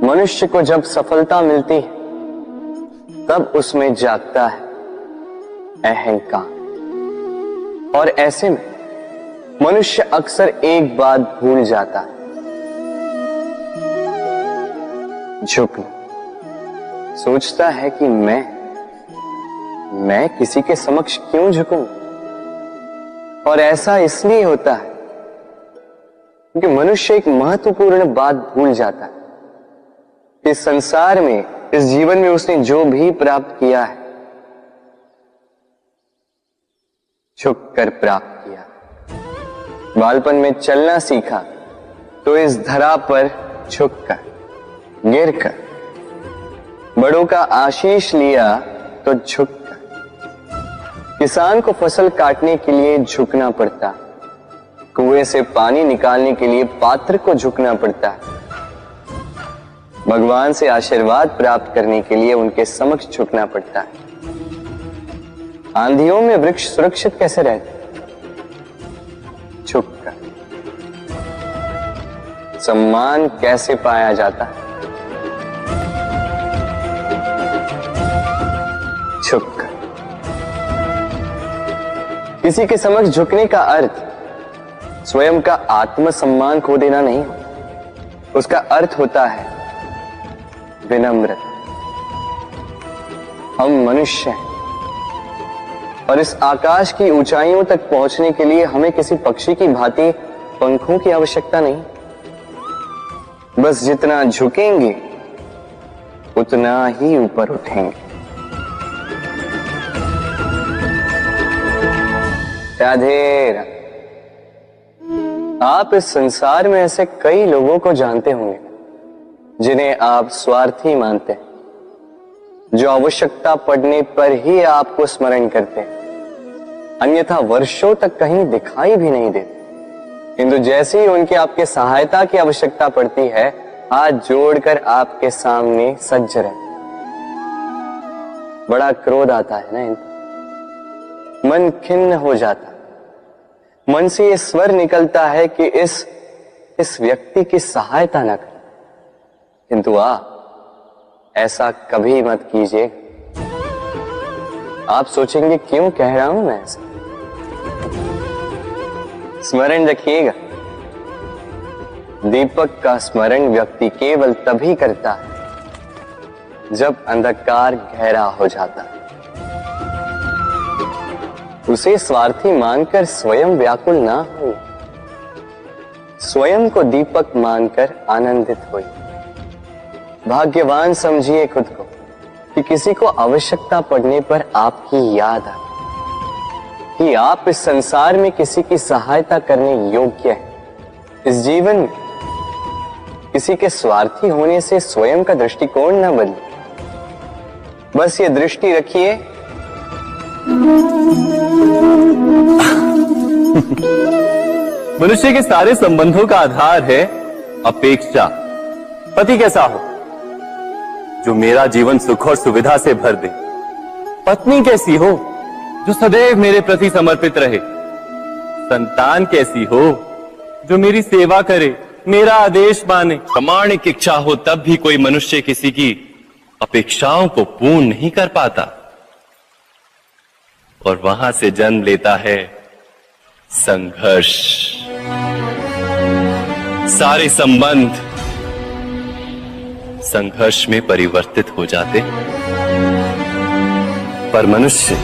मनुष्य को जब सफलता मिलती है तब उसमें जागता है अहंकार, और ऐसे में मनुष्य अक्सर एक बात भूल जाता है, झुकना। सोचता है कि मैं किसी के समक्ष क्यों झुकूं? और ऐसा इसलिए होता है क्योंकि मनुष्य एक महत्वपूर्ण बात भूल जाता है कि संसार में, इस जीवन में उसने जो भी प्राप्त किया है झुककर प्राप्त किया। बालपन में चलना सीखा तो इस धरा पर झुककर, गिरकर। बड़ों का आशीष लिया तो झुककर। किसान को फसल काटने के लिए झुकना पड़ता है, कुएं से पानी निकालने के लिए पात्र को झुकना पड़ता है, भगवान से आशीर्वाद प्राप्त करने के लिए उनके समक्ष झुकना पड़ता है। आंधियों में वृक्ष सुरक्षित कैसे रहते? झुककर। सम्मान कैसे पाया जाता है? झुककर। किसी के समक्ष झुकने का अर्थ स्वयं का आत्मसम्मान खो देना नहीं होता। उसका अर्थ होता है विनम्रता। हम मनुष्य हैं और इस आकाश की ऊंचाइयों तक पहुंचने के लिए हमें किसी पक्षी की भांति पंखों की आवश्यकता नहीं। बस जितना झुकेंगे उतना ही ऊपर उठेंगे। राधे राधे। आप इस संसार में ऐसे कई लोगों को जानते होंगे जिन्हें आप स्वार्थी मानते हैं, जो आवश्यकता पड़ने पर ही आपको स्मरण करते हैं, अन्यथा वर्षों तक कहीं दिखाई भी नहीं देते। किंतु जैसे ही उनकी आपके सहायता की आवश्यकता पड़ती है, हाथ जोड़कर आपके सामने सज्ज रहते। बड़ा क्रोध आता है ना इनको, मन खिन्न हो जाता है। मन से ये स्वर निकलता है कि इस व्यक्ति की सहायता न करें। किंतु ऐसा कभी मत कीजिए। आप सोचेंगे क्यों कह रहा हूं मैं ऐसा? स्मरण रखिएगा, दीपक का स्मरण व्यक्ति केवल तभी करता है जब अंधकार गहरा हो जाता है। उसे स्वार्थी मानकर स्वयं व्याकुल ना हो, स्वयं को दीपक मानकर आनंदित होइए। भाग्यवान समझिए खुद को कि किसी को आवश्यकता पड़ने पर आपकी याद आए कि आप इस संसार में किसी की सहायता करने योग्य हैं। इस जीवन में किसी के स्वार्थी होने से स्वयं का दृष्टिकोण न बदले। बस ये दृष्टि रखिए मनुष्य के सारे संबंधों का आधार है अपेक्षा। पति कैसा हो जो मेरा जीवन सुख और सुविधा से भर दे, पत्नी कैसी हो जो सदैव मेरे प्रति समर्पित रहे, संतान कैसी हो जो मेरी सेवा करे, मेरा आदेश माने। प्रामाणिक इच्छा हो तब भी कोई मनुष्य किसी की अपेक्षाओं को पूर्ण नहीं कर पाता, और वहां से जन्म लेता है संघर्ष। सारे संबंध संघर्ष में परिवर्तित हो जाते, पर मनुष्य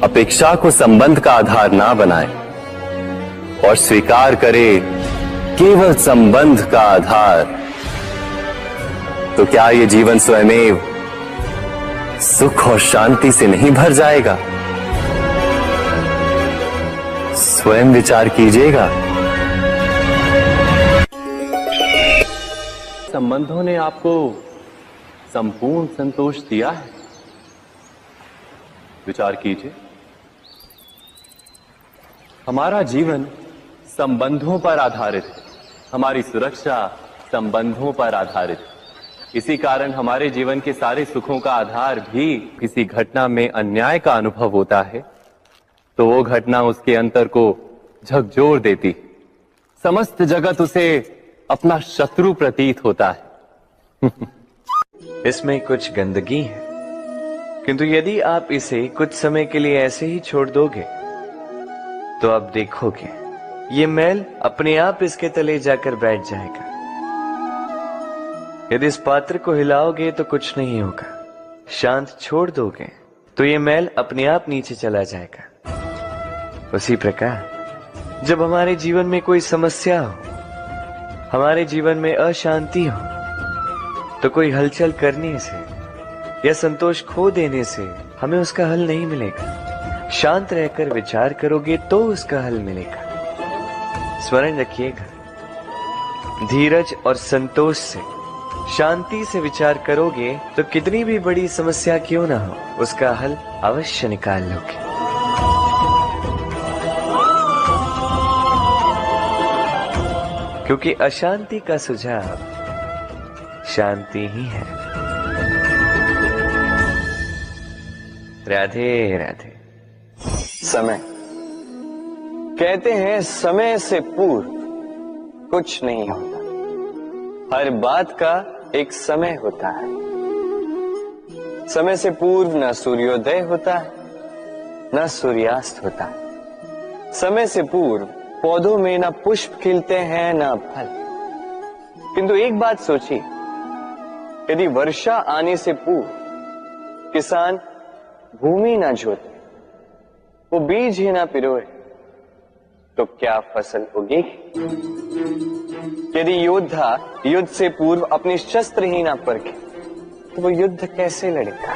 अपेक्षा को संबंध का आधार ना बनाए और स्वीकार करे केवल संबंध का आधार, तो क्या ये जीवन स्वयमेव सुख और शांति से नहीं भर जाएगा? स्वयं विचार कीजिएगा। संबंधों ने आपको संपूर्ण संतोष दिया है? विचार कीजिए। हमारा जीवन संबंधों पर आधारित है, हमारी सुरक्षा संबंधों पर आधारित है। इसी कारण हमारे जीवन के सारे सुखों का आधार भी किसी घटना में अन्याय का अनुभव होता है तो वो घटना उसके अंतर को झकझोर देती, समस्त जगत उसे अपना शत्रु प्रतीत होता है। इसमें कुछ गंदगी है, किंतु यदि आप इसे कुछ समय के लिए ऐसे ही छोड़ दोगे तो आप देखोगे ये मैल अपने आप इसके तले जाकर बैठ जाएगा। यदि इस पात्र को हिलाओगे तो कुछ नहीं होगा, शांत छोड़ दोगे तो ये मैल अपने आप नीचे चला जाएगा। उसी प्रकार जब हमारे जीवन में कोई समस्या हो, हमारे जीवन में अशांति हो, तो कोई हलचल करने से या संतोष खो देने से हमें उसका हल नहीं मिलेगा। शांत रहकर विचार करोगे तो उसका हल मिलेगा। स्मरण रखिएगा, धीरज और संतोष से, शांति से विचार करोगे तो कितनी भी बड़ी समस्या क्यों ना हो, उसका हल अवश्य निकाल लोगे। क्योंकि अशांति का सुझाव शांति ही है। राधे राधे। समय, कहते हैं समय से पूर्व कुछ नहीं होता, हर बात का एक समय होता है। समय से पूर्व न सूर्योदय होता है न सूर्यास्त होता है। समय से पूर्व पौधों में न पुष्प खिलते हैं न फल। किंतु एक बात सोचिए, यदि वर्षा आने से पूर्व किसान भूमि न जोते, वो बीज ही ना पिरोए, तो क्या फसल उगेगी? यदि योद्धा युद्ध से पूर्व अपने शस्त्र ही ना परखे, तो वो युद्ध कैसे लड़ेगा?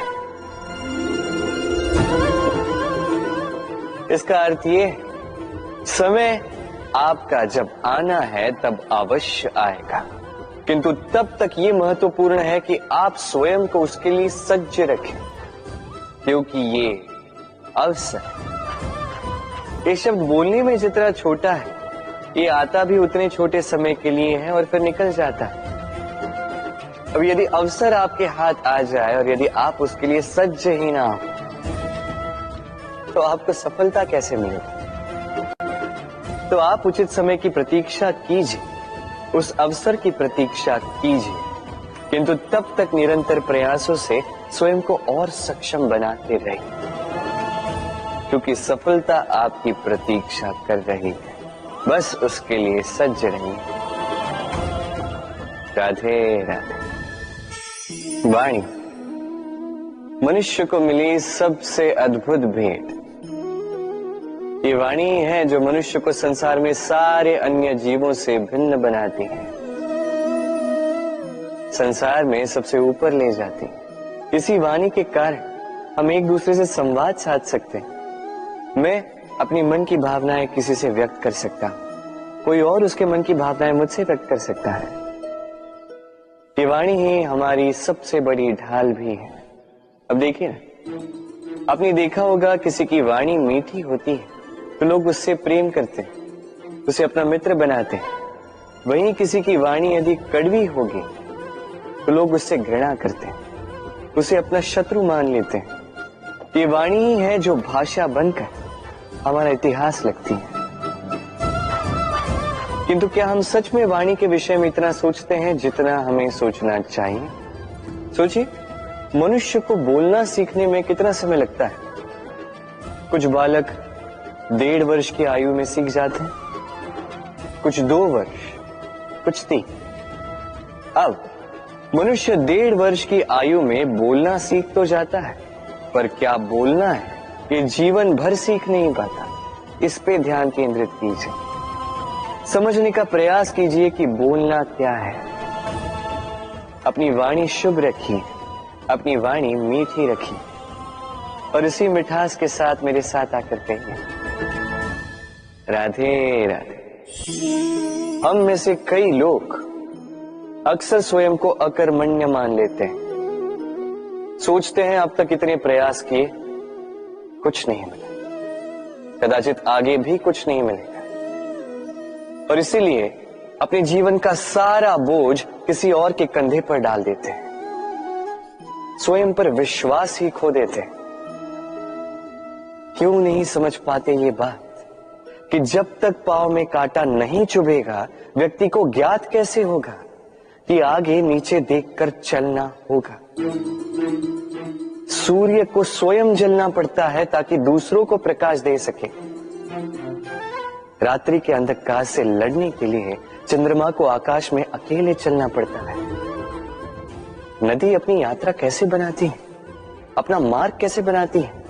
इसका अर्थ ये है, समय आपका जब आना है तब अवश्य आएगा, किंतु तब तक ये महत्वपूर्ण है कि आप स्वयं को उसके लिए सज्ज रखें, क्योंकि ये अवसर, ये शब्द बोलने में जितना छोटा है, ये आता भी उतने छोटे समय के लिए है और फिर निकल जाता है। अब यदि अवसर आपके हाथ आ जाए और यदि आप उसके लिए सज्ज ही ना हो, तो आपको सफलता कैसे मिलेगी? तो आप उचित समय की प्रतीक्षा कीजिए, उस अवसर की प्रतीक्षा कीजिए, किंतु तब तक निरंतर प्रयासों से स्वयं को और सक्षम बनाते रहिए, क्योंकि सफलता आपकी प्रतीक्षा कर रही है। बस उसके लिए सज्ज रहिए। राधे राधे। वाणी मनुष्य को मिली सबसे अद्भुत भेंट। ये वाणी है जो मनुष्य को संसार में सारे अन्य जीवों से भिन्न बनाती है, संसार में सबसे ऊपर ले जाती है। इसी वाणी के कारण हम एक दूसरे से संवाद साध सकते हैं। मैं अपनी मन की भावनाएं किसी से व्यक्त कर सकता हूं, कोई और उसके मन की भावनाएं मुझसे व्यक्त कर सकता है। ये वाणी ही हमारी सबसे बड़ी ढाल भी है। अब देखिए ना, आपने देखा होगा किसी की वाणी मीठी होती है तो लोग उससे प्रेम करते हैं, उसे अपना मित्र बनाते हैं। वहीं किसी की वाणी यदि कड़वी होगी तो लोग उससे घृणा करते हैं, उसे अपना शत्रु मान लेते हैं। ये वाणी ही है जो भाषा बनकर हमारा इतिहास लिखती है। किंतु क्या हम सच में वाणी के विषय में इतना सोचते हैं जितना हमें सोचना चाहिए? सोचिए, मनुष्य को बोलना सीखने में कितना समय लगता है। कुछ बालक 1.5 वर्ष की आयु में सीख जाते हैं, कुछ 2 वर्ष, कुछ 3। अब मनुष्य 1.5 वर्ष की आयु में बोलना सीख तो जाता है, पर क्या बोलना है ये जीवन भर सीख नहीं पाता। इस पे ध्यान केंद्रित कीजिए, समझने का प्रयास कीजिए कि बोलना क्या है। अपनी वाणी शुभ रखिए, अपनी वाणी मीठी रखिए, और इसी मिठास के साथ मेरे साथ आकर कहिए, राधे राधे। हम में से कई लोग अक्सर स्वयं को अकर्मण्य मान लेते हैं, सोचते हैं अब तक इतने प्रयास किए, कुछ नहीं मिला, कदाचित आगे भी कुछ नहीं मिलेगा, और इसीलिए अपने जीवन का सारा बोझ किसी और के कंधे पर डाल देते हैं, स्वयं पर विश्वास ही खो देते हैं। क्यों नहीं समझ पाते ये बात कि जब तक पांव में कांटा नहीं चुभेगा व्यक्ति को ज्ञात कैसे होगा कि आगे नीचे देखकर चलना होगा। सूर्य को स्वयं जलना पड़ता है ताकि दूसरों को प्रकाश दे सके। रात्रि के अंधकार से लड़ने के लिए चंद्रमा को आकाश में अकेले चलना पड़ता है। नदी अपनी यात्रा कैसे बनाती है, अपना मार्ग कैसे बनाती है?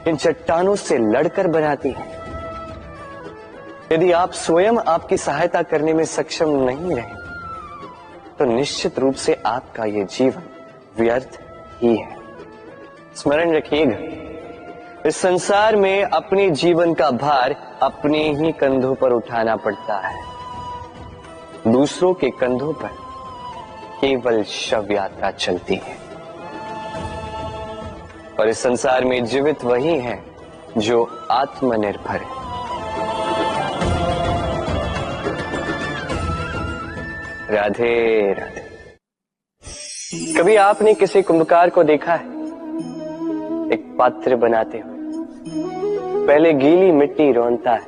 इन चट्टानों से लड़कर बनाती है। यदि आप स्वयं आपकी सहायता करने में सक्षम नहीं रहे तो निश्चित रूप से आपका यह जीवन व्यर्थ ही है। स्मरण रखिएगा, इस संसार में अपने जीवन का भार अपने ही कंधों पर उठाना पड़ता है। दूसरों के कंधों पर केवल शव यात्रा चलती है। और इस संसार में जीवित वही है जो आत्मनिर्भर है। राधे राधे। कभी आपने किसी कुंभकार को देखा है? एक पात्र बनाते हुए पहले गीली मिट्टी रौंदता है,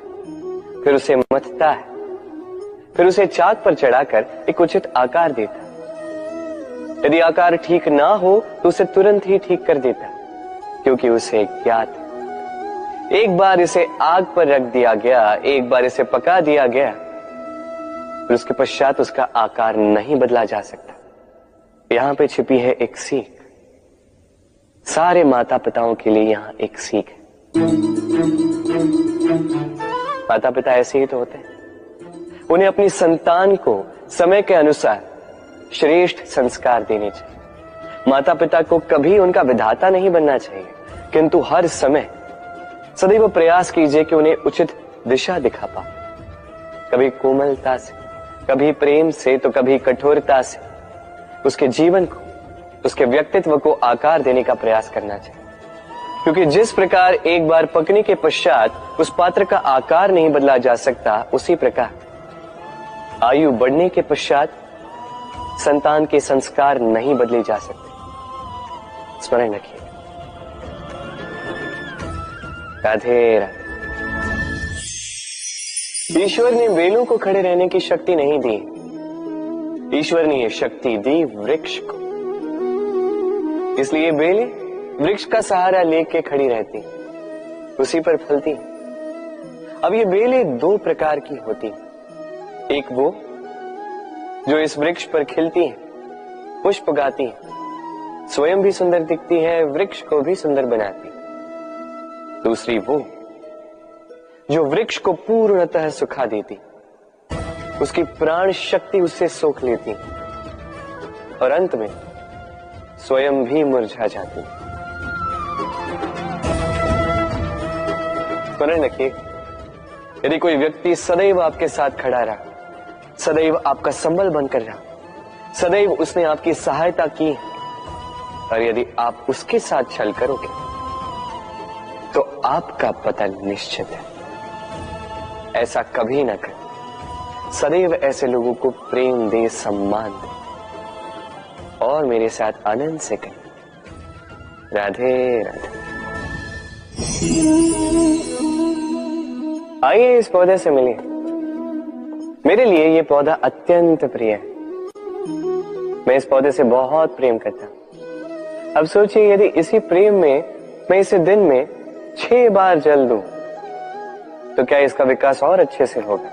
फिर उसे मथता है, फिर उसे चाक पर चढ़ाकर एक उचित आकार देता है। यदि आकार ठीक ना हो तो उसे तुरंत ही ठीक कर देता है, क्योंकि उसे ज्ञात है एक बार इसे आग पर रख दिया गया, एक बार इसे पका दिया गया, फिर उसके पश्चात उसका आकार नहीं बदला जा सकता। यहां पे छिपी है एक सीख। सारे माता पिताओं के लिए यहां एक सीख है। माता पिता ऐसे ही तो होते हैं। उन्हें अपनी संतान को समय के अनुसार श्रेष्ठ संस्कार देने चाहिए। माता पिता को कभी उनका विधाता नहीं बनना चाहिए, किंतु हर समय सदैव प्रयास कीजिए कि उन्हें उचित दिशा दिखा पाओ। कभी कोमलता से, कभी प्रेम से, तो कभी कठोरता से उसके जीवन को, उसके व्यक्तित्व को आकार देने का प्रयास करना चाहिए। क्योंकि जिस प्रकार एक बार पकने के पश्चात उस पात्र का आकार नहीं बदला जा सकता, उसी प्रकार आयु बढ़ने के पश्चात संतान के संस्कार नहीं बदले जा सकते। स्मरण रखिए। राधे राधे। ईश्वर ने बेलों को खड़े रहने की शक्ति नहीं दी, ईश्वर ने यह शक्ति दी वृक्ष को। इसलिए बेलें वृक्ष का सहारा लेके खड़ी रहती, उसी पर फलती। अब ये बेलें दो प्रकार की होती, एक वो जो इस वृक्ष पर खिलती है, पुष्प गाती है, स्वयं भी सुंदर दिखती है, वृक्ष को भी सुंदर बनाती। दूसरी वो जो वृक्ष को पूर्णतः सुखा देती, उसकी प्राण शक्ति उससे सोख लेती और अंत में स्वयं भी मुरझा जाती। स्मरण रखिए, यदि कोई व्यक्ति सदैव आपके साथ खड़ा रहा, सदैव आपका संबल बनकर रहा, सदैव उसने आपकी सहायता की, और यदि आप उसके साथ छल करोगे तो आपका पतन निश्चित है। ऐसा कभी ना करें। सदैव ऐसे लोगों को प्रेम दे, सम्मान दे और मेरे साथ आनंद से कहें राधे राधे। आइए इस पौधे से मिलिए। मेरे लिए ये पौधा अत्यंत प्रिय है। मैं इस पौधे से बहुत प्रेम करता हूं। अब सोचिए, यदि इसी प्रेम में मैं इसे दिन में 6 बार जल दूं तो क्या इसका विकास और अच्छे से होगा?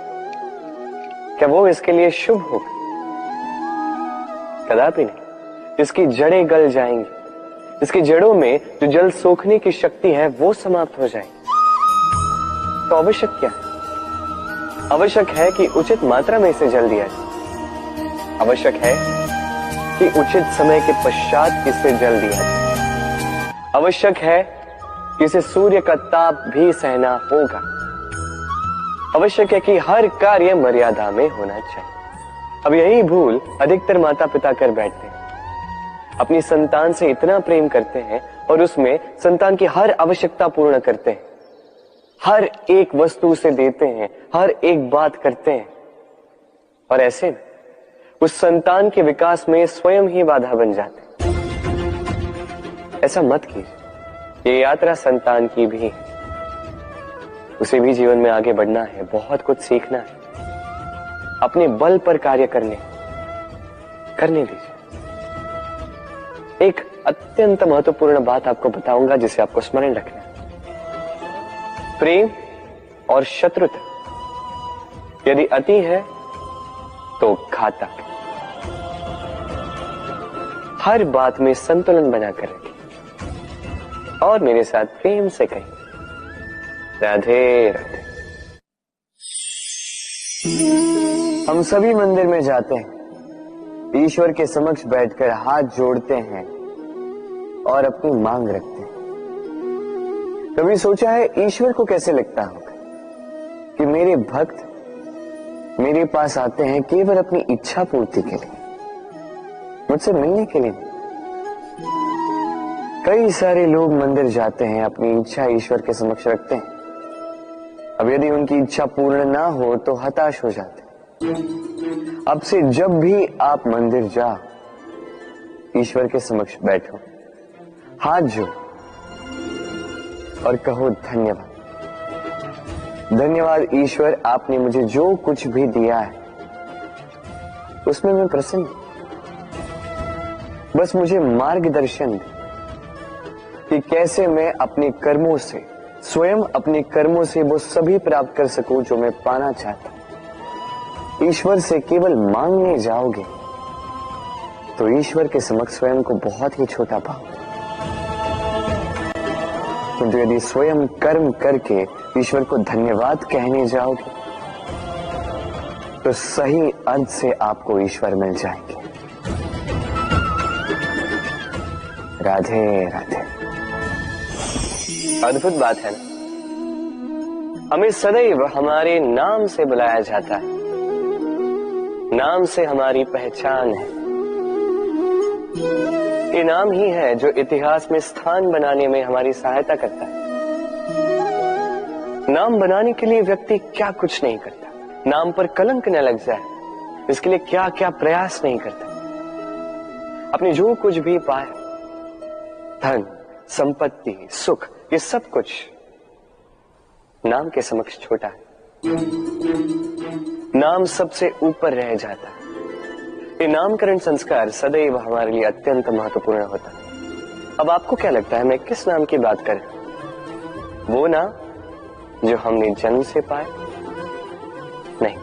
क्या वो इसके लिए शुभ होगा? कदापि नहीं। इसकी जड़ें गल जाएंगी, इसकी जड़ों में जो जल सोखने की शक्ति है वो समाप्त हो जाएगी। तो आवश्यक क्या है? आवश्यक है कि उचित मात्रा में इसे जल दिया जाए। आवश्यक है कि उचित समय के पश्चात इसे जल दिया जाए। आवश्यक है कि इसे सूर्य का ताप भी सहना होगा। आवश्यक है कि हर कार्य मर्यादा में होना चाहिए। अब यही भूल अधिकतर माता पिता कर बैठते हैं। अपनी संतान से इतना प्रेम करते हैं और उसमें संतान की हर आवश्यकता पूर्ण करते हैं, हर एक वस्तु उसे देते हैं, हर एक बात करते हैं, और ऐसे में उस संतान के विकास में स्वयं ही बाधा बन जाते हैं। ऐसा मत कीजिए। ये यात्रा संतान की भी है। उसे भी जीवन में आगे बढ़ना है, बहुत कुछ सीखना है, अपने बल पर कार्य करने, करने दीजिए। एक अत्यंत महत्वपूर्ण बात आपको बताऊंगा जिसे आपको स्मरण रखना है। प्रेम और शत्रुता यदि अति है तो घातक। हर बात में संतुलन बनाकर रखें और मेरे साथ प्रेम से कहें, राधे राधे। हम सभी मंदिर में जाते हैं, ईश्वर के समक्ष बैठकर हाथ जोड़ते हैं और अपनी मांग रखते हैं। कभी सोचा है ईश्वर को कैसे लगता होगा कि मेरे भक्त मेरे पास आते हैं केवल अपनी इच्छा पूर्ति के लिए, मुझसे मिलने के लिए नहीं। कई सारे लोग मंदिर जाते हैं, अपनी इच्छा ईश्वर के समक्ष रखते हैं। अब यदि उनकी इच्छा पूर्ण ना हो तो हताश हो जाते हैं। अब से जब भी आप मंदिर जाओ, ईश्वर के समक्ष बैठो, हाथ जोड़ो और कहो धन्यवाद। धन्यवाद ईश्वर, आपने मुझे जो कुछ भी दिया है उसमें मैं प्रसन्न हूं। बस मुझे मार्गदर्शन दे कि कैसे मैं अपने कर्मों से, स्वयं अपने कर्मों से वो सभी प्राप्त कर सकूं जो मैं पाना चाहता हूं। ईश्वर से केवल मांगने जाओगे तो ईश्वर के समक्ष स्वयं को बहुत ही छोटा पाओगे, किंतु यदि स्वयं कर्म करके ईश्वर को धन्यवाद कहने जाओगे तो सही अर्थ से आपको ईश्वर मिल जाएंगे। राधे राधे। अद्भुत बात है ना, हमें सदैव हमारे नाम से बुलाया जाता है, नाम से हमारी पहचान है। ये नाम ही है जो इतिहास में स्थान बनाने में हमारी सहायता करता है। नाम बनाने के लिए व्यक्ति क्या कुछ नहीं करता, नाम पर कलंक न लग जाए इसके लिए क्या क्या प्रयास नहीं करता। अपने जो कुछ भी पाए, धन, संपत्ति, सुख, ये सब कुछ नाम के समक्ष छोटा है। नाम सबसे ऊपर रह जाता है। ये नामकरण संस्कार सदैव हमारे लिए अत्यंत महत्वपूर्ण होता है। अब आपको क्या लगता है मैं किस नाम की बात कर रहा हूं? वो नाम जो हमने जन्म से पाया? नहीं,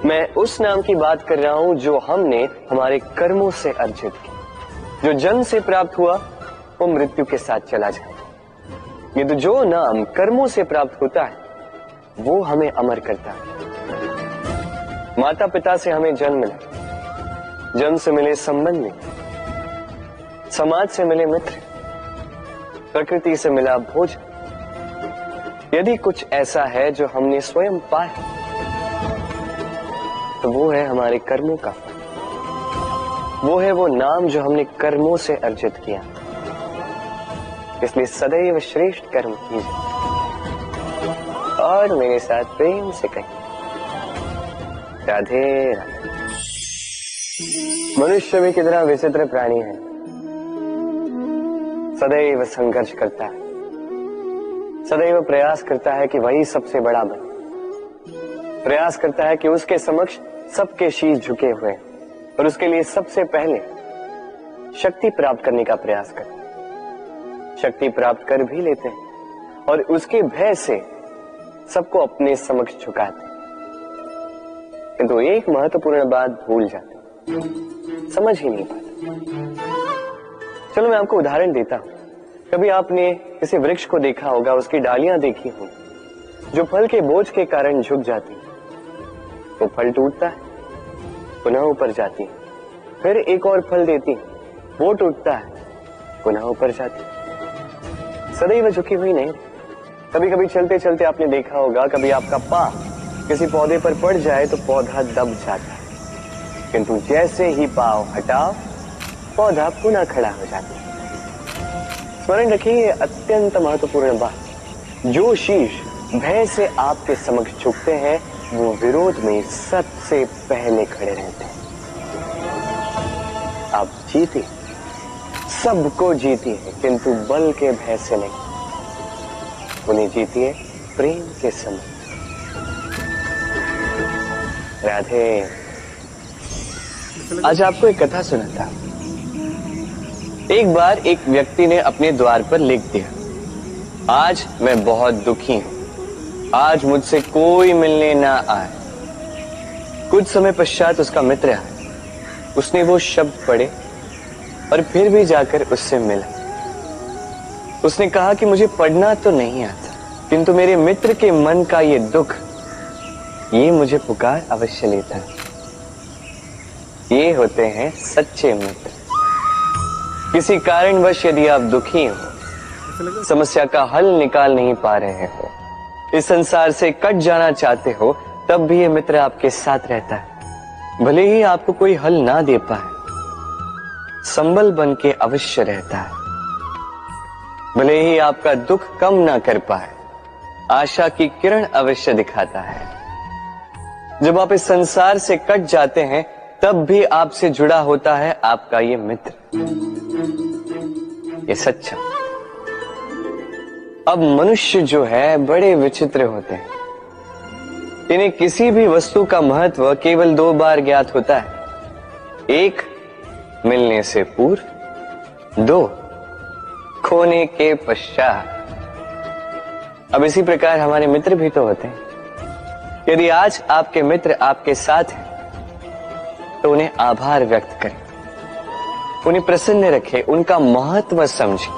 मैं उस नाम की बात कर रहा हूं जो हमने हमारे कर्मों से अर्जित किया। जो जन्म से प्राप्त हुआ वो मृत्यु के साथ चला जाए, ये तो जो नाम कर्मों से प्राप्त होता है वो हमें अमर करता है। माता पिता से हमें जन्म मिला, जन्म से मिले संबंधी, समाज से मिले मित्र, प्रकृति से मिला भोजन। यदि कुछ ऐसा है जो हमने स्वयं पाया तो वो है हमारे कर्मों का फल। वो है वो नाम जो हमने कर्मों से अर्जित किया। इसलिए सदैव श्रेष्ठ कर्म कीजिए और मेरे साथ प्रेम से कहिए, राधे राधे। मनुष्य भी कितना विचित्र प्राणी है, सदैव संघर्ष करता है, सदैव प्रयास करता है कि वही सबसे बड़ा बने, प्रयास करता है कि उसके समक्ष सबके शीश झुके हुए हैं और उसके लिए सबसे पहले शक्ति प्राप्त करने का प्रयास करता है। शक्ति प्राप्त कर भी लेते हैं और उसके भय से सबको अपने समक्ष झुकाते हैं, किंतु एक महत्वपूर्ण बात भूल जाते, समझ ही नहीं पाते। चलो मैं आपको उदाहरण देता हूं। कभी आपने किसी वृक्ष को देखा होगा, उसकी डालियां देखी होंगी जो फल के बोझ के कारण झुक जाती, वो फल टूटता है, पुनः ऊपर जाती है, फिर एक और फल देती, वो टूटता है, पुनः ऊपर जाती, सदैव झुकी हुई नहीं। कभी कभी चलते चलते आपने देखा होगा, कभी आपका पांव किसी पौधे पर पड़ जाए तो पौधा दब जाता है, किंतु जैसे ही पांव हटाओ पौधा पुनः खड़ा हो जाता है। स्मरण रखिए, ये अत्यंत महत्वपूर्ण बात। जो शीश भय से आपके समक्ष झुकते हैं वो विरोध में सबसे पहले खड़े रहते हैं। आप जीते, सबको जीती है, किंतु बल के भय से नहीं, उन्हें जीती है प्रेम के समय। राधे। आज आपको एक कथा सुनाता। एक बार एक व्यक्ति ने अपने द्वार पर लिख दिया, आज मैं बहुत दुखी हूं, आज मुझसे कोई मिलने ना आए। कुछ समय पश्चात उसका मित्र आया, उसने वो शब्द पढ़े और फिर भी जाकर उससे मिला। उसने कहा कि मुझे पढ़ना तो नहीं आता, किंतु मेरे मित्र के मन का ये दुख, ये मुझे पुकार अवश्य लेता है। ये होते हैं सच्चे मित्र। किसी कारणवश यदि आप दुखी हो, समस्या का हल निकाल नहीं पा रहे हो, इस संसार से कट जाना चाहते हो, तब भी ये मित्र आपके साथ रहता है। भले ही आपको कोई हल ना दे पाए, संबल बन के अवश्य रहता है। भले ही आपका दुख कम ना कर पाए, आशा की किरण अवश्य दिखाता है। जब आप इस संसार से कट जाते हैं, तब भी आपसे जुड़ा होता है आपका ये मित्र, ये सच्चा। अब मनुष्य जो है बड़े विचित्र होते हैं। इन्हें किसी भी वस्तु का महत्व केवल 2 बार ज्ञात होता है। 1 मिलने से पूर्व, 2 खोने के पश्चात। अब इसी प्रकार हमारे मित्र भी तो होते हैं। यदि आज आपके मित्र आपके साथ हैं, तो उन्हें आभार व्यक्त करें, उन्हें प्रसन्न रखें, उनका महत्व समझें,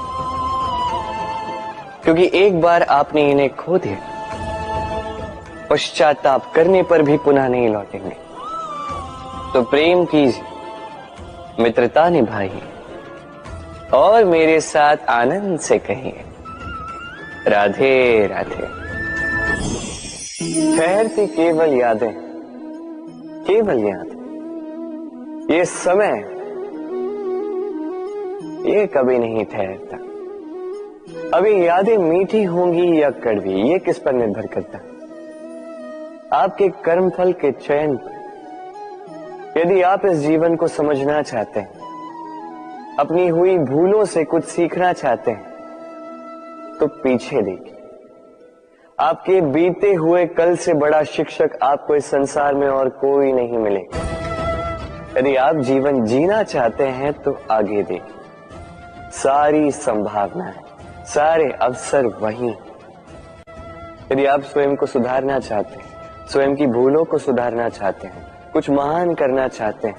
क्योंकि एक बार आपने इन्हें खो दिया, पश्चाताप करने पर भी पुनः नहीं लौटेंगे। तो प्रेम कीजिए, मित्रता निभाइए और मेरे साथ आनंद से कहिए, राधे राधे। ठहरती केवल यादें, केवल यादें। ये समय, ये कभी नहीं ठहरता। अब ये यादें मीठी होंगी या कड़वी, ये किस पर निर्भर करता है? आपके कर्मफल के चयन पर। यदि आप इस जीवन को समझना चाहते हैं, अपनी हुई भूलों से कुछ सीखना चाहते हैं, तो पीछे देखिए। आपके बीते हुए कल से बड़ा शिक्षक आपको इस संसार में और कोई नहीं मिलेगा। यदि आप जीवन जीना चाहते हैं, तो आगे देखिए। सारी संभावनाएं, सारे अवसर वहीं। यदि आप स्वयं को सुधारना चाहते हैं, स्वयं की भूलों को सुधारना चाहते हैं, कुछ महान करना चाहते हैं,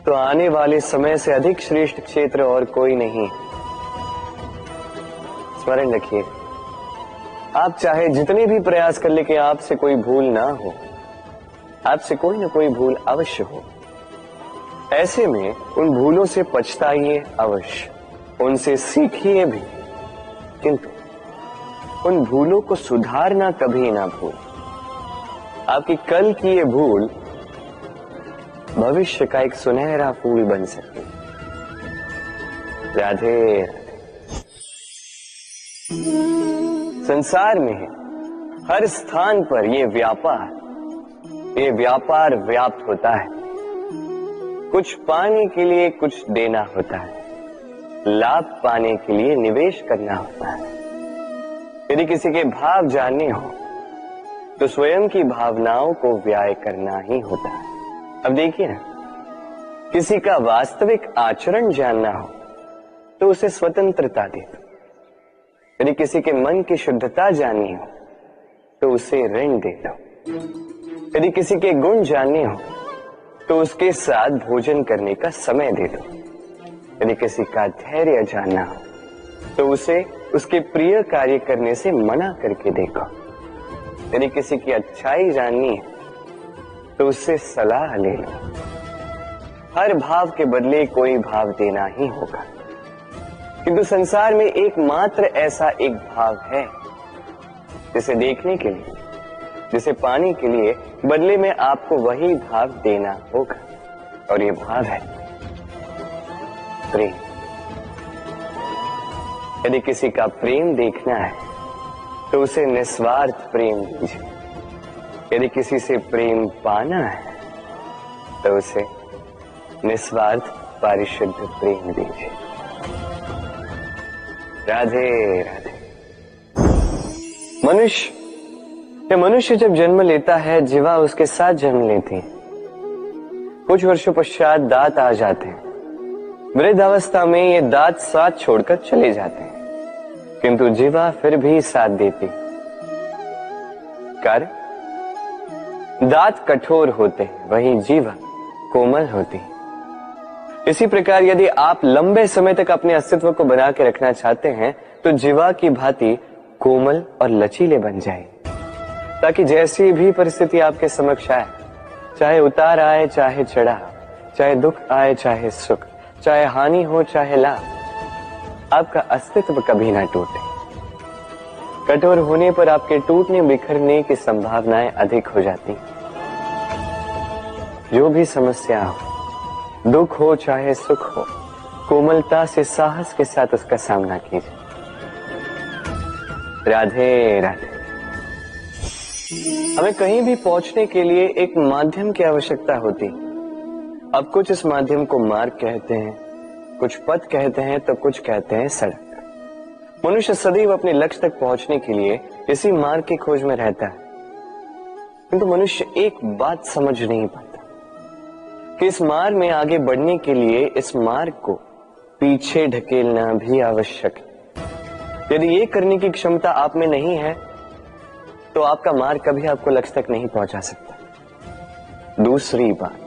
तो आने वाले समय से अधिक श्रेष्ठ क्षेत्र और कोई नहीं। स्मरण रखिए, आप चाहे जितने भी प्रयास कर ले कि आपसे कोई भूल ना हो, आपसे कोई ना कोई भूल अवश्य हो। ऐसे में उन भूलों से पछताइए अवश्य, उनसे सीखिए भी, किंतु उन भूलों को सुधारना कभी ना भूल। आपकी कल की ये भूल भविष्य का एक सुनहरा फूल बन सकती है। राधे। संसार में हर स्थान पर ये व्यापार व्याप्त होता है। कुछ पाने के लिए कुछ देना होता है, लाभ पाने के लिए निवेश करना होता है। यदि किसी के भाव जानने हो, तो स्वयं की भावनाओं को व्याय करना ही होता है। अब देखिए ना, किसी का वास्तविक आचरण जानना हो, तो उसे स्वतंत्रता दे दो। यदि किसी के मन की शुद्धता जाननी हो, तो उसे ऋण दे दो। यदि किसी के गुण जानने हो, तो उसके साथ भोजन करने का समय दे दो। यदि किसी का धैर्य जानना हो, तो उसे उसके प्रिय कार्य करने से मना करके देखो। यदि किसी की अच्छाई जाननी है, तो उससे सलाह ले लो। हर भाव के बदले कोई भाव देना ही होगा, किंतु संसार में एकमात्र ऐसा एक भाव है जिसे देखने के लिए, जिसे पाने के लिए बदले में आपको वही भाव देना होगा, और ये भाव है प्रेम। यदि किसी का प्रेम देखना है, तो उसे निस्वार्थ प्रेम दीजिए। यदि किसी से प्रेम पाना है, तो उसे निस्वार्थ पारिशुद्ध प्रेम दीजिए। राधे राधे। मनुष्य जब जन्म लेता है, जीवा उसके साथ जन्म लेती है। कुछ वर्षों पश्चात दांत आ जाते हैं। वृद्धावस्था में ये दांत साथ छोड़कर चले जाते हैं, किंतु जीवा फिर भी साथ देती। कार्य, दांत कठोर होते हैं, वहीं जीवा कोमल होती है। इसी प्रकार यदि आप लंबे समय तक अपने अस्तित्व को बना के रखना चाहते हैं तो जीवा की भांति कोमल और लचीले बन जाए, ताकि जैसी भी परिस्थिति आपके समक्ष आए, चाहे उतार आए चाहे चढ़ाव, चाहे दुख आए चाहे सुख, चाहे हानि हो चाहे लाभ, आपका अस्तित्व कभी ना टूटे। कठोर होने पर आपके टूटने बिखरने की संभावनाएं अधिक हो जाती। जो भी समस्या हो, दुख हो चाहे सुख हो, कोमलता से साहस के साथ उसका सामना कीजिए। राधे राधे। हमें कहीं भी पहुंचने के लिए एक माध्यम की आवश्यकता होती। अब कुछ इस माध्यम को मार्ग कहते हैं, कुछ पथ कहते हैं, तो कुछ कहते हैं सड़क। मनुष्य सदैव अपने लक्ष्य तक पहुंचने के लिए इसी मार्ग की खोज में रहता है, किंतु मनुष्य एक बात समझ नहीं पाता कि इस मार्ग में आगे बढ़ने के लिए इस मार्ग को पीछे ढकेलना भी आवश्यक है। यदि ये करने की क्षमता आप में नहीं है तो आपका मार्ग कभी आपको लक्ष्य तक नहीं पहुंचा सकता। दूसरी बात,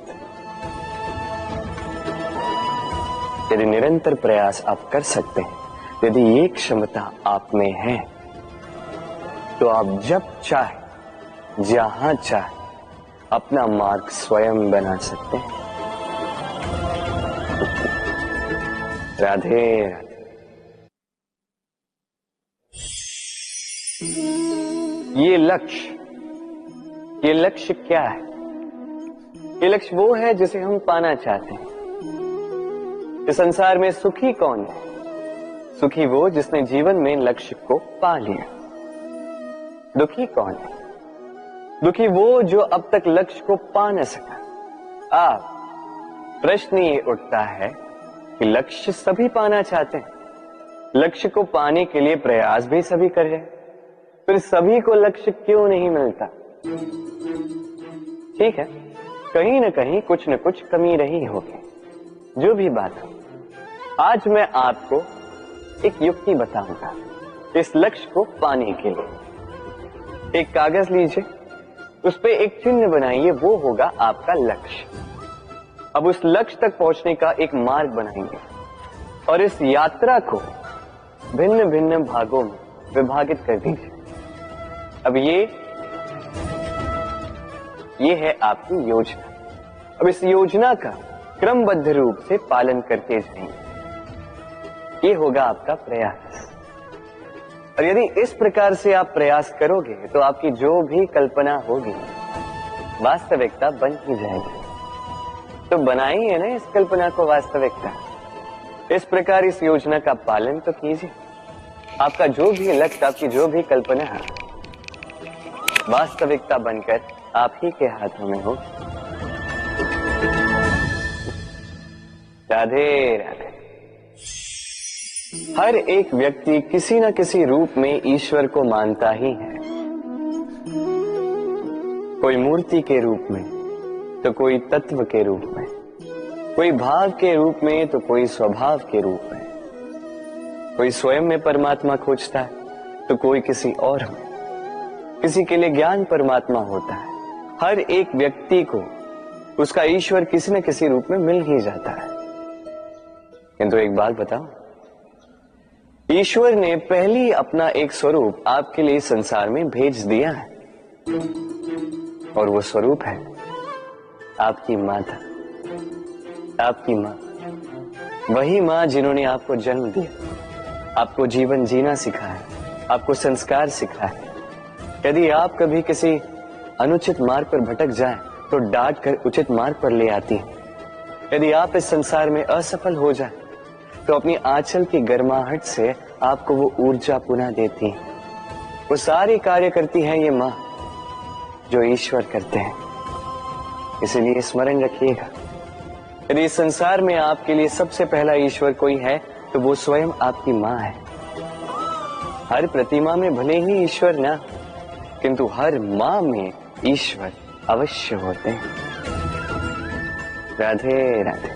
यदि निरंतर प्रयास आप कर सकते हैं, यदि ये क्षमता आप में है, तो आप जब चाहे जहां चाहे अपना मार्ग स्वयं बना सकते हैं। राधे राधे। ये लक्ष्य क्या है? ये लक्ष्य वो है जिसे हम पाना चाहते हैं। इस संसार में सुखी कौन है? सुखी वो जिसने जीवन में लक्ष्य को पा लिया। दुखी कौन है? दुखी वो जो अब तक लक्ष्य को पा न सका। अब प्रश्न ये उठता है कि लक्ष्य सभी पाना चाहते हैं, लक्ष्य को पाने के लिए प्रयास भी सभी कर रहे हैं, फिर सभी को लक्ष्य क्यों नहीं मिलता? ठीक है, कहीं न कहीं कुछ न कुछ कमी रही होगी। जो भी बात हो, आज मैं आपको एक युक्ति बताऊंगा इस लक्ष्य को पाने के लिए। एक कागज लीजिए, उस पे एक चिन्ह बनाइए, वो होगा आपका लक्ष्य। अब उस लक्ष्य तक पहुंचने का एक मार्ग बनाएंगे और इस यात्रा को भिन्न भिन्न भागों में विभाजित कर दीजिए। अब ये है आपकी योजना। अब इस योजना का क्रमबद्ध रूप से पालन करते जाएंगे, ये होगा आपका प्रयास। और यदि इस प्रकार से आप प्रयास करोगे तो आपकी जो भी कल्पना होगी वास्तविकता बन ही जाएगी। तो बनाइए ना इस कल्पना को वास्तविकता। इस प्रकार इस योजना का पालन तो कीजिए। आपका जो भी लक्ष्य, आपकी जो भी कल्पना है, वास्तविकता बनकर आप ही के हाथों में हो। राधे राधे। हर एक व्यक्ति किसी न किसी रूप में ईश्वर को मानता ही है। कोई मूर्ति के रूप में, तो कोई तत्व के रूप में, कोई भाव के रूप में, तो कोई स्वभाव के रूप में। कोई स्वयं में परमात्मा खोजता है तो कोई किसी और में। किसी के लिए ज्ञान परमात्मा होता है। हर एक व्यक्ति को उसका ईश्वर किसी न किसी रूप में मिल ही जाता है। किंतु एक बात बताओ, ईश्वर ने पहली अपना एक स्वरूप आपके लिए संसार में भेज दिया है, और वो स्वरूप है आपकी माता, आपकी मां। वही मां जिन्होंने आपको जन्म दिया, आपको जीवन जीना सिखाया, आपको संस्कार सिखाया। यदि आप कभी किसी अनुचित मार्ग पर भटक जाएं तो डांट कर उचित मार्ग पर ले आती है। यदि आप इस संसार में असफल हो जाएं तो अपनी आंचल की गर्माहट से आपको वो ऊर्जा पुनः देती है। वो सारे कार्य करती है ये मां जो ईश्वर करते हैं। इसीलिए स्मरण रखिएगा, यदि इस संसार में आपके लिए सबसे पहला ईश्वर कोई है तो वो स्वयं आपकी मां है। हर प्रतिमा में भले ही ईश्वर ना, किंतु हर मां में ईश्वर अवश्य होते हैं। राधे राधे।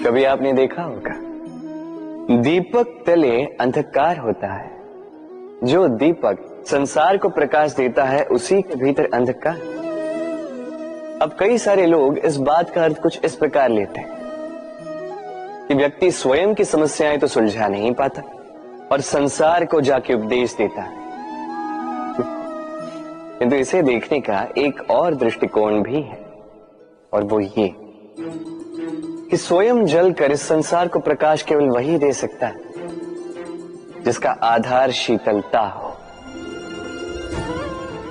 कभी आपने देखा होगा, दीपक तले अंधकार होता है, जो दीपक संसार को प्रकाश देता है उसी के भीतर अंधकार। अब कई सारे लोग इस बात का अर्थ कुछ इस प्रकार लेते हैं कि व्यक्ति स्वयं की समस्याएं तो सुलझा नहीं पाता और संसार को जाके उपदेश देता है, किंतु इसे देखने का एक और दृष्टिकोण भी है, और वो ये कि स्वयं जलकर इस संसार को प्रकाश केवल वही दे सकता है जिसका आधार शीतलता हो।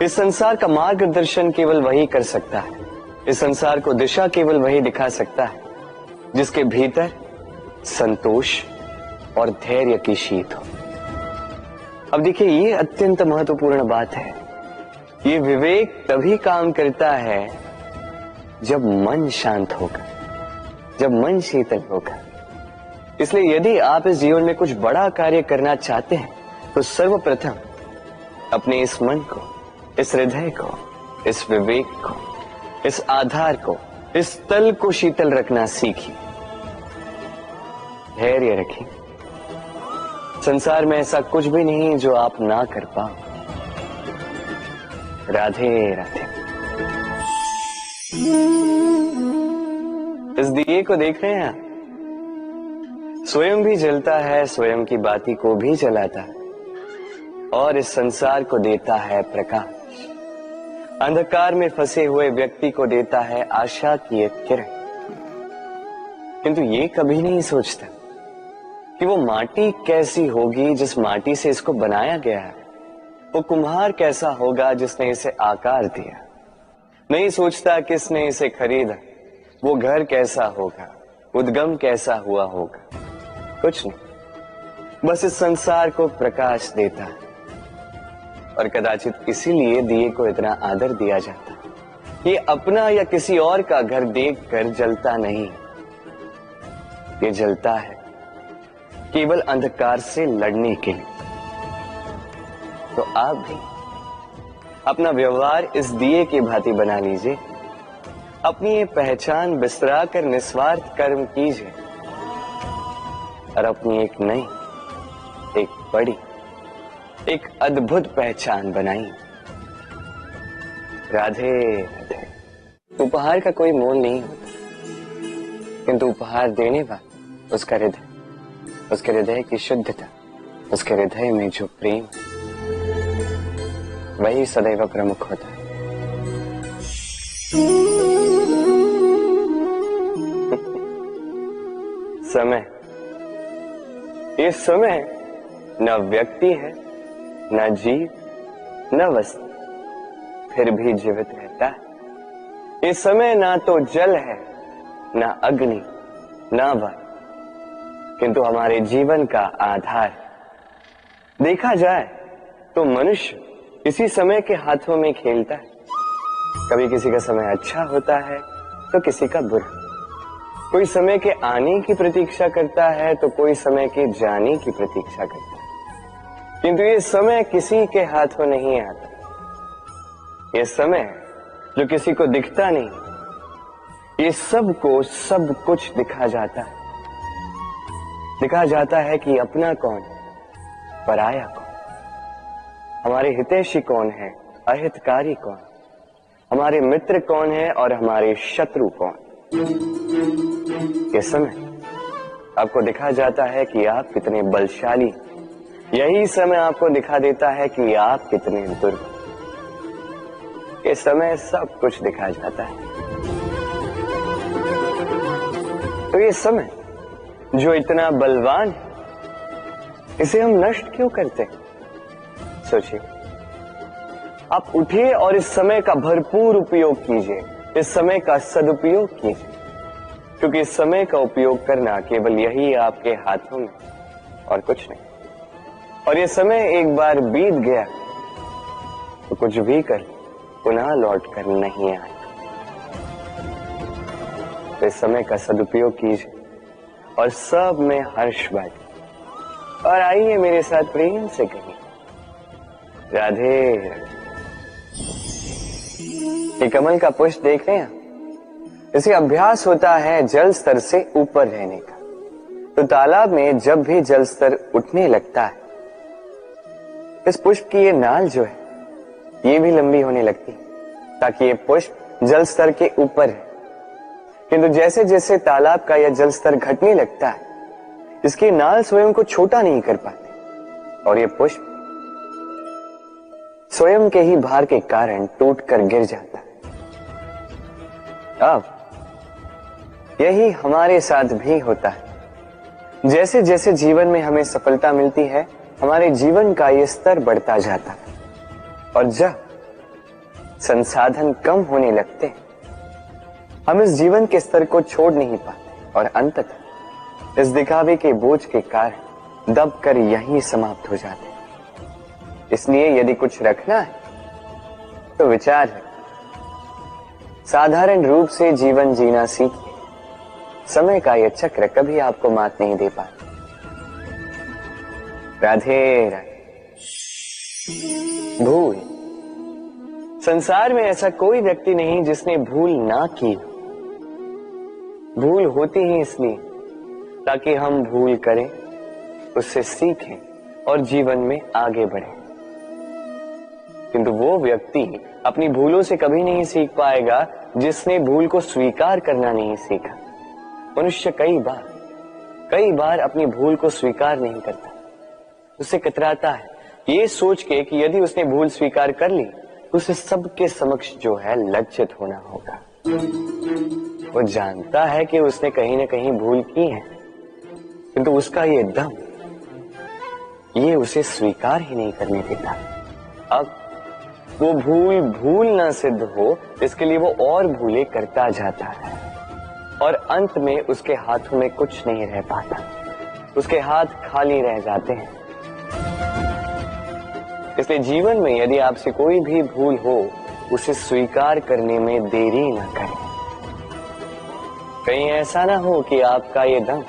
इस संसार का मार्गदर्शन केवल वही कर सकता है, इस संसार को दिशा केवल वही दिखा सकता है जिसके भीतर संतोष और धैर्य की शीत हो। अब देखिए, ये अत्यंत महत्वपूर्ण बात है। ये विवेक तभी काम करता है जब मन शांत होगा, जब मन शीतल होगा। इसलिए यदि आप इस जीवन में कुछ बड़ा कार्य करना चाहते हैं तो सर्वप्रथम अपने इस मन को, इस हृदय को, इस विवेक को, इस आधार को, इस तल को शीतल रखना सीखिए, धैर्य रखिए। संसार में ऐसा कुछ भी नहीं जो आप ना कर पाओ। राधे राधे। इस दिए को देख रहे हैं आप? स्वयं भी जलता है, स्वयं की बाती को भी जलाता है और इस संसार को देता है प्रकाश। अंधकार में फंसे हुए व्यक्ति को देता है आशा की एक किरण। किंतु ये कभी नहीं सोचता कि वो माटी कैसी होगी जिस माटी से इसको बनाया गया है, वो कुम्हार कैसा होगा जिसने इसे आकार दिया। नहीं सोचता किसने इसे खरीदा, वो घर कैसा होगा, उद्गम कैसा हुआ होगा, कुछ नहीं। बस इस संसार को प्रकाश देता है और कदाचित इसीलिए दिए को इतना आदर दिया जाता है। ये अपना या किसी और का घर देखकर जलता नहीं, ये जलता है केवल अंधकार से लड़ने के लिए। तो आप भी अपना व्यवहार इस दिए की भांति बना लीजिए, अपनी ये पहचान बिसरा कर निस्वार्थ कर्म कीजिए और अपनी एक नई, एक बड़ी, एक अद्भुत पहचान बनाइए। राधे राधे। उपहार का कोई मोल नहीं होता, किंतु उपहार देने वाला उसका हृदय, उसके हृदय की शुद्धता, उसके हृदय में जो प्रेम, वही सदैव प्रमुख होता है। समय, ये समय न व्यक्ति है, न जीव, न वस्तु, फिर भी जीवित रहता है। ये समय ना तो जल है, न अग्नि, न वायु, किंतु हमारे जीवन का आधार है। देखा जाए तो मनुष्य इसी समय के हाथों में खेलता है। कभी किसी का समय अच्छा होता है तो किसी का बुरा। कोई समय के आने की प्रतीक्षा करता है तो कोई समय के जाने की प्रतीक्षा करता है, किंतु ये समय किसी के हाथों नहीं आता। ये समय जो किसी को दिखता नहीं, ये सबको सब कुछ दिखा जाता है। दिखा जाता है कि अपना कौन, पराया कौन, हमारे हितैषी कौन है, अहितकारी कौन, हमारे मित्र कौन है और हमारे शत्रु कौन। ये समय आपको दिखा जाता है कि आप कितने बलशाली, यही समय आपको दिखा देता है कि आप कितने दुर्बल। ये समय सब कुछ दिखा जाता है। तो ये समय जो इतना बलवान है, इसे हम नष्ट क्यों करते हैं? सोचिए, आप उठिए और इस समय का भरपूर उपयोग कीजिए, इस समय का सदुपयोग कीजिए, क्योंकि इस समय का उपयोग करना केवल यही आपके हाथों में और कुछ नहीं। और ये समय एक बार बीत गया तो कुछ भी कर पुनः लौट कर नहीं आएगा। तो इस समय का सदुपयोग कीजिए और सब में हर्ष बांटिए और आइए मेरे साथ प्रेम से कहिए राधे राधे। ये कमल का पुष्प देख रहे हैं, इसे अभ्यास होता है जल स्तर से ऊपर रहने का। तो तालाब में जब भी जल स्तर उठने लगता है, इस पुष्प की ये नाल जो है ये भी लंबी होने लगती है, ताकि ये पुष्प जल स्तर के ऊपर है। किंतु जैसे जैसे तालाब का यह जल स्तर घटने लगता है, इसकी नाल स्वयं को छोटा नहीं कर पाती और ये पुष्प स्वयं के ही भार के कारण टूटकर गिर जाता है। अब यही हमारे साथ भी होता है। जैसे जैसे जीवन में हमें सफलता मिलती है, हमारे जीवन का ये स्तर बढ़ता जाता है, और जब संसाधन कम होने लगते हैं, हम इस जीवन के स्तर को छोड़ नहीं पाते और अंततः इस दिखावे के बोझ के कारण दबकर यहीं समाप्त हो जाते हैं। इसलिए यदि कुछ रखना है तो विचार है, साधारण रूप से जीवन जीना सीखिए। समय का यह चक्र कभी आपको मात नहीं दे पाता। राधे राधे। भूल। संसार में ऐसा कोई व्यक्ति नहीं जिसने भूल ना की। भूल होती ही इसलिए ताकि हम भूल करें, उससे सीखें और जीवन में आगे बढ़ें। किंतु वो व्यक्ति अपनी भूलों से कभी नहीं सीख पाएगा जिसने भूल को स्वीकार करना नहीं सीखा। मनुष्य कई बार अपनी भूल को स्वीकार नहीं करता, उससे कतराता है, ये सोच के कि यदि उसने भूल स्वीकार कर ली तो उसे सबके समक्ष जो है लज्जित होना होगा। वो जानता है कि उसने कहीं ना कहीं भूल की है, किंतु उसका ये दम ये उसे स्वीकार ही नहीं करने देता। अब वो भूल ना सिद्ध हो, इसके लिए वो और भूलें करता जाता है और अंत में उसके हाथों में कुछ नहीं रह पाता, उसके हाथ खाली रह जाते हैं। इसलिए जीवन में यदि आपसे कोई भी भूल हो, उसे स्वीकार करने में देरी ना करें। कहीं ऐसा ना हो कि आपका ये दम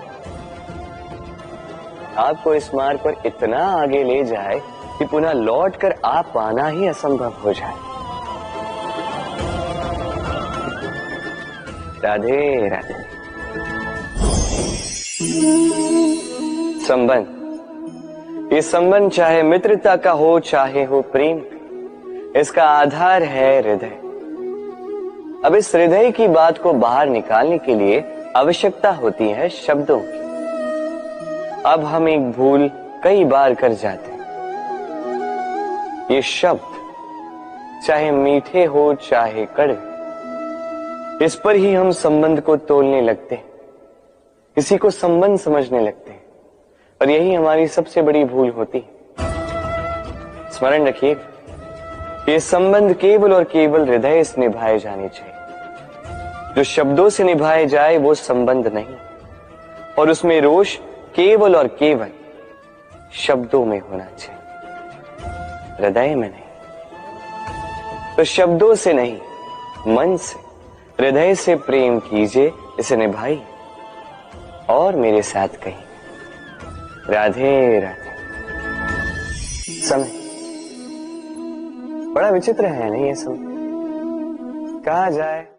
आपको इस मार्ग पर इतना आगे ले जाए कि पुनः लौटकर आप पाना ही असंभव हो जाए। राधे राधे। संबंध। ये संबंध चाहे मित्रता का हो चाहे हो प्रेम, इसका आधार है हृदय। अब इस हृदय की बात को बाहर निकालने के लिए आवश्यकता होती है शब्दों की। अब हम एक भूल कई बार कर जाते हैं। ये शब्द चाहे मीठे हो चाहे कड़वे, इस पर ही हम संबंध को तोलने लगते हैं, किसी को संबंध समझने लगते हैं, और यही हमारी सबसे बड़ी भूल होती है। स्मरण रखिए, ये संबंध केवल और केवल हृदय से निभाए जाने चाहिए। जो शब्दों से निभाए जाए वो संबंध नहीं, और उसमें रोष केवल और केवल शब्दों में होना चाहिए, हृदय में नहीं। तो शब्दों से नहीं, मन से, हृदय से प्रेम कीजिए, इसे निभाइए और मेरे साथ कहिए राधे राधे। समय बड़ा विचित्र है नहीं ये समय, कहा जाए।